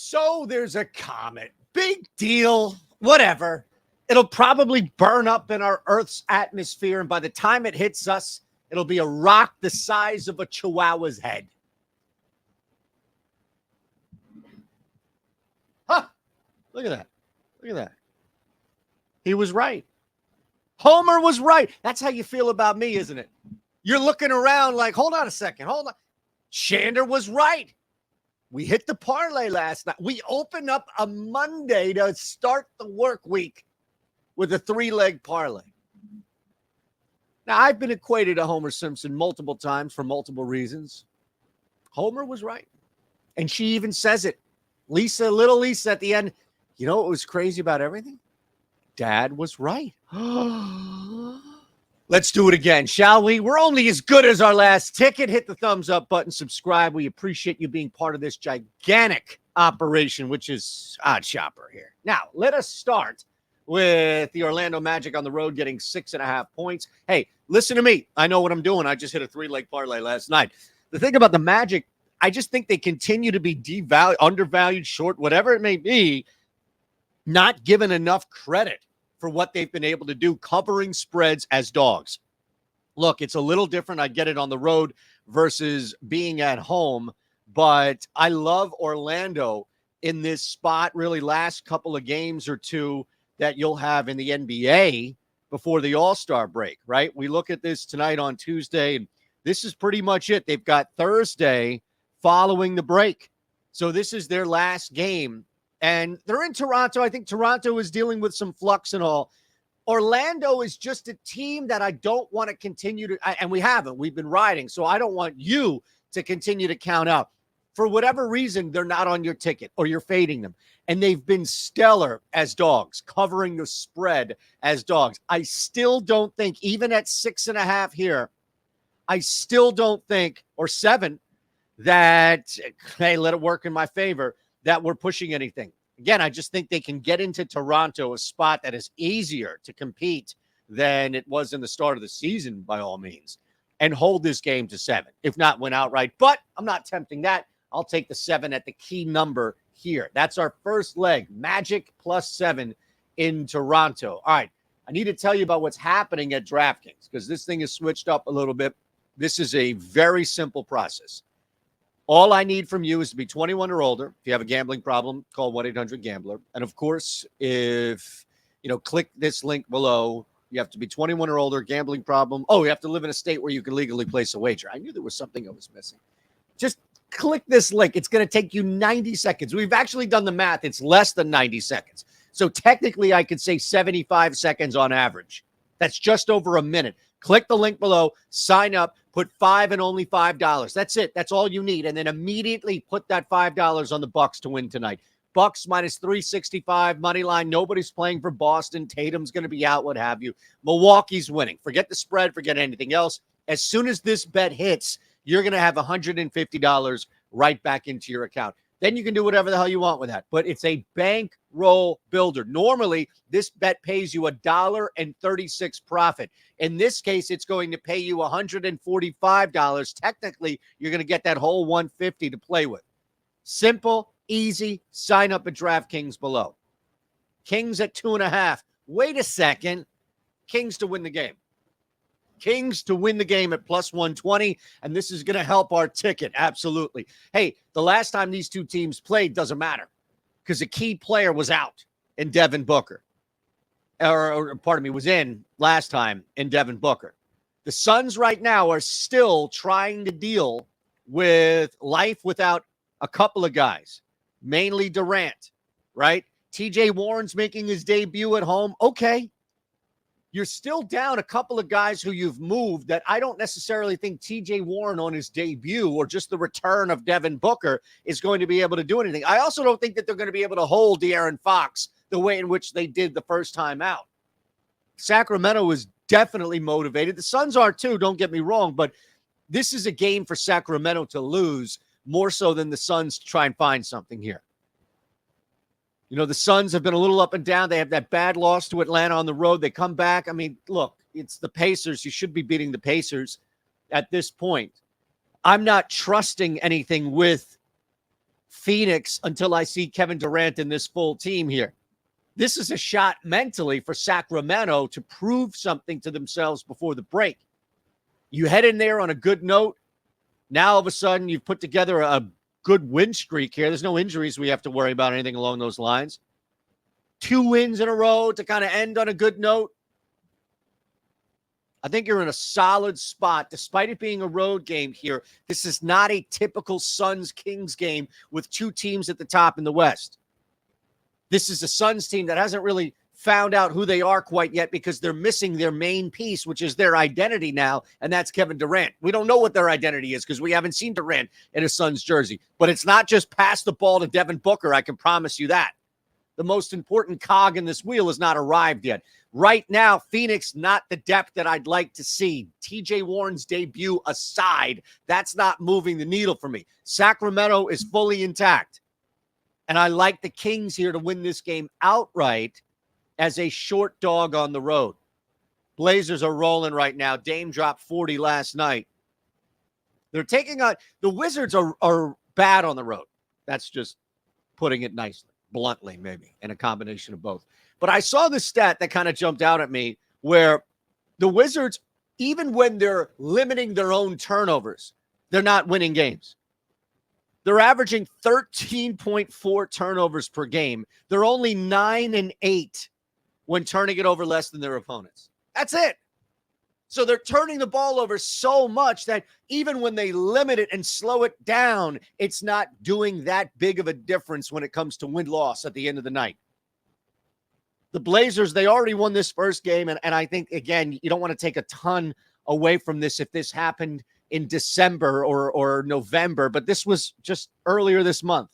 So there's a comet. Big deal. Whatever. It'll probably burn up in our Earth's atmosphere, and by the time it hits us, it'll be a rock the size of a chihuahua's head. Huh. Look at that. Look at that. He was right. Homer was right. That's how you feel about me, isn't it? You're looking around like, hold on a second. Hold on. Shander was right. We hit the parlay last night. We opened up a Monday to start the work week with a 3-leg parlay. Now, I've been equated to Homer Simpson multiple times for multiple reasons. Homer was right. And she even says it. Little Lisa at the end. You know what was crazy about everything? Dad was right. Let's do it again, shall we? We're only as good as our last ticket. Hit the thumbs up button, subscribe. We appreciate you being part of this gigantic operation, which is OddsShopper here. Now, let us start with the Orlando Magic on the road getting 6.5 points. Hey, listen to me. I know what I'm doing. I just hit a 3-leg parlay last night. The thing about the Magic, I just think they continue to be devalued, undervalued, short, whatever it may be, not given enough credit for what they've been able to do covering spreads as dogs. Look, it's a little different. I get it on the road versus being at home, but I love Orlando in this spot, really last couple of games or two that you'll have in the NBA before the All-Star break, right? We look at this tonight on Tuesday, and this is pretty much it. They've got Thursday following the break. So this is their last game. And they're in Toronto. I think Toronto is dealing with some flux and all. Orlando is just a team that I don't want to continue to, and we haven't. We've been riding, so I don't want you to continue to count out. For whatever reason, they're not on your ticket or you're fading them. And they've been stellar as dogs, covering the spread as dogs. I still don't think, even at 6.5 here, I still don't think, or 7, that, hey, let it work in my favor, that we're pushing anything. Again, I just think they can get into Toronto, a spot that is easier to compete than it was in the start of the season, by all means, and hold this game to 7, if not win outright. But I'm not tempting that. I'll take the 7 at the key number here. That's our first leg, Magic plus 7 in Toronto. All right, I need to tell you about what's happening at DraftKings because this thing is switched up a little bit. This is a very simple process. All I need from you is to be 21 or older. If you have a gambling problem, call 1-800-GAMBLER. And, of course, if, click this link below. You have to be 21 or older, gambling problem. Oh, you have to live in a state where you can legally place a wager. I knew there was something I was missing. Just click this link. It's going to take you 90 seconds. We've actually done the math. It's less than 90 seconds. So, technically, I could say 75 seconds on average. That's just over a minute. Click the link below, sign up, put $5 and only $5. That's it. That's all you need. And then immediately put that $5 on the Bucks to win tonight. Bucks minus 365 money line. Nobody's playing for Boston. Tatum's going to be out, what have you. Milwaukee's winning. Forget the spread. Forget anything else. As soon as this bet hits, you're going to have $150 right back into your account. Then you can do whatever the hell you want with that. But it's a bankroll builder. Normally, this bet pays you $1.36 profit. In this case, it's going to pay you $145. Technically, you're going to get that whole $150 to play with. Simple, easy. Sign up at DraftKings below. Kings at 2.5. Wait a second. Kings to win the game. Kings to win the game at plus 120, and this is going to help our ticket. Absolutely. Hey, the last time these two teams played doesn't matter because a key player was out in Devin Booker. Was in last time in Devin Booker. The Suns right now are still trying to deal with life without a couple of guys, mainly Durant, right? TJ Warren's making his debut at home. Okay. You're still down a couple of guys who you've moved that I don't necessarily think TJ Warren on his debut or just the return of Devin Booker is going to be able to do anything. I also don't think that they're going to be able to hold De'Aaron Fox the way in which they did the first time out. Sacramento is definitely motivated. The Suns are too, don't get me wrong, but this is a game for Sacramento to lose more so than the Suns to try and find something here. The Suns have been a little up and down. They have that bad loss to Atlanta on the road. They come back. I mean, look, it's the Pacers. You should be beating the Pacers at this point. I'm not trusting anything with Phoenix until I see Kevin Durant in this full team here. This is a shot mentally for Sacramento to prove something to themselves before the break. You head in there on a good note. Now, all of a sudden, you've put together a good win streak here. There's no injuries we have to worry about, anything along those lines. 2 wins in a row to kind of end on a good note. I think you're in a solid spot, despite it being a road game here. This is not a typical Suns-Kings game with 2 teams at the top in the West. This is a Suns team that hasn't really found out who they are quite yet because they're missing their main piece, which is their identity now, and that's Kevin Durant. We don't know what their identity is because we haven't seen Durant in a Suns jersey. But it's not just pass the ball to Devin Booker, I can promise you that. The most important cog in this wheel has not arrived yet. Right now, Phoenix, not the depth that I'd like to see. TJ Warren's debut aside, that's not moving the needle for me. Sacramento is fully intact. And I like the Kings here to win this game outright as a short dog on the road. Blazers are rolling right now. Dame dropped 40 last night. They're taking on the Wizards are bad on the road. That's just putting it nicely, bluntly, maybe, and a combination of both. But I saw the stat that kind of jumped out at me where the Wizards, even when they're limiting their own turnovers, they're not winning games. They're averaging 13.4 turnovers per game. They're only 9-8 when turning it over less than their opponents. That's it. So they're turning the ball over so much that even when they limit it and slow it down, it's not doing that big of a difference when it comes to win-loss at the end of the night. The Blazers, they already won this first game, and I think, again, you don't want to take a ton away from this if this happened in December or November, but this was just earlier this month.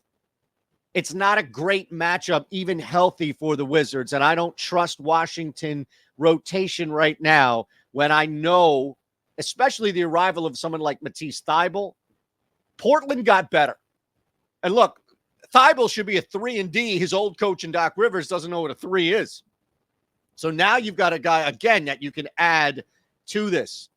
It's not a great matchup, even healthy, for the Wizards, and I don't trust Washington rotation right now when I know, especially the arrival of someone like Matisse Thybulle. Portland got better. And look, Thybulle should be a 3-and-D. His old coach in Doc Rivers doesn't know what a 3 is. So now you've got a guy, again, that you can add to this.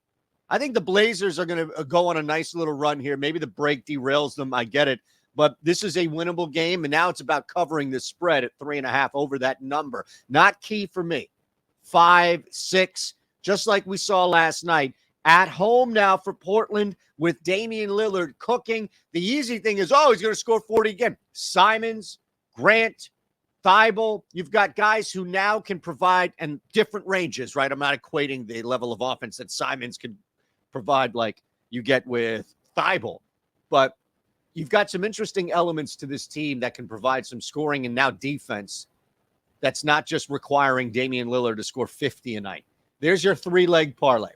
I think the Blazers are going to go on a nice little run here. Maybe the break derails them. I get it. But this is a winnable game, and now it's about covering the spread at 3.5 over that number. Not key for me. 5, 6, just like we saw last night. At home now for Portland with Damian Lillard cooking. The easy thing is, he's going to score 40 again. Simons, Grant, Thybulle, you've got guys who now can provide and different ranges, right? I'm not equating the level of offense that Simons could provide like you get with Thybulle. But you've got some interesting elements to this team that can provide some scoring and now defense that's not just requiring Damian Lillard to score 50 a night. There's your 3-leg parlay.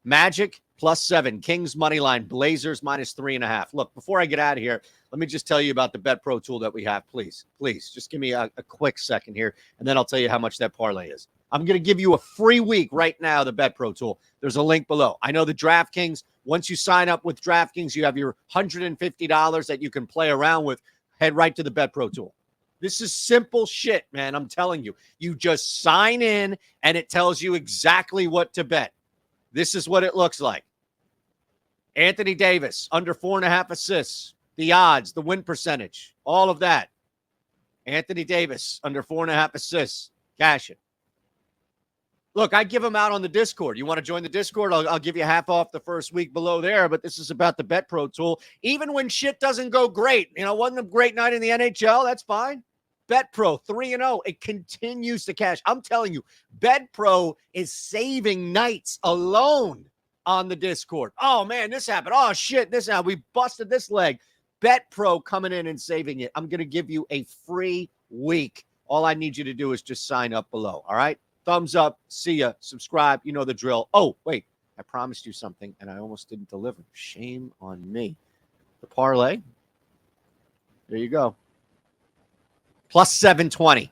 Magic +7, Kings money line, Blazers -3.5. Look, before I get out of here, let me just tell you about the Bet Pro tool that we have. Please, just give me a quick second here, and then I'll tell you how much that parlay is. I'm going to give you a free week right now, the Bet Pro tool. There's a link below. I know the DraftKings, once you sign up with DraftKings, you have your $150 that you can play around with. Head right to the Bet Pro tool. This is simple shit, man. I'm telling you. You just sign in, and it tells you exactly what to bet. This is what it looks like. Anthony Davis, under 4.5 assists. The odds, the win percentage, all of that. Anthony Davis, under 4.5 assists. Cash it. Look, I give them out on the Discord. You want to join the Discord? I'll give you half off the first week below there, but this is about the Bet Pro tool. Even when shit doesn't go great, wasn't a great night in the NHL, that's fine. Bet Pro 3-0. It continues to cash. I'm telling you, Bet Pro is saving nights alone on the Discord. Oh, man, this happened. Oh, shit, this happened. We busted this leg. Bet Pro coming in and saving it. I'm going to give you a free week. All I need you to do is just sign up below, all right? Thumbs up. See ya. Subscribe. You know the drill. Oh, wait. I promised you something, and I almost didn't deliver. Shame on me. The parlay. There you go. +720.